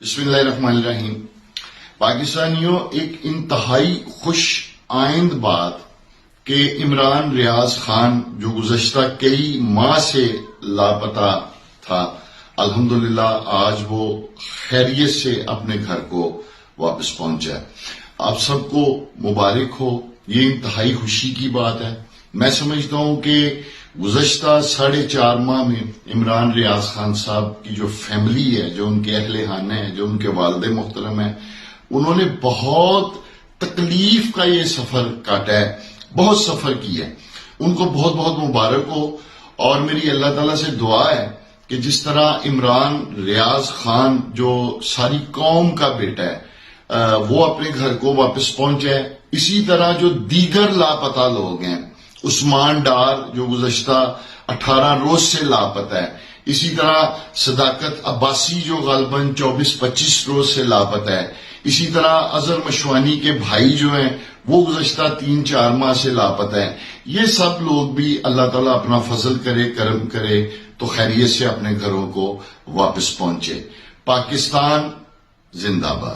بسم اللہ الرحمن الرحیم۔ پاکستانیوں، ایک انتہائی خوش آئند بات کہ عمران ریاض خان جو گزشتہ کئی ماہ سے لاپتہ تھا، الحمدللہ آج وہ خیریت سے اپنے گھر کو واپس پہنچا ہے۔ آپ سب کو مبارک ہو، یہ انتہائی خوشی کی بات ہے۔ میں سمجھتا ہوں کہ گزشتہ 4.5 ماہ میں عمران ریاض خان صاحب کی جو فیملی ہے، جو ان کے اہل خانہ ہے، جو ان کے والد محترم ہیں، انہوں نے بہت تکلیف کا یہ سفر کاٹا ہے، بہت سفر کیا ہے۔ ان کو بہت بہت مبارک ہو، اور میری اللہ تعالیٰ سے دعا ہے کہ جس طرح عمران ریاض خان جو ساری قوم کا بیٹا ہے وہ اپنے گھر کو واپس پہنچے، اسی طرح جو دیگر لاپتہ لوگ ہیں، عثمان ڈار جو گزشتہ 18 روز سے لاپتہ ہے، اسی طرح صداقت عباسی جو غالباً 24-25 روز سے لاپتہ ہے، اسی طرح اظہر مشوانی کے بھائی جو ہیں وہ گزشتہ 3-4 ماہ سے لاپتہ ہیں، یہ سب لوگ بھی اللہ تعالیٰ اپنا فضل کرے، کرم کرے تو خیریت سے اپنے گھروں کو واپس پہنچے۔ پاکستان زندہ باد۔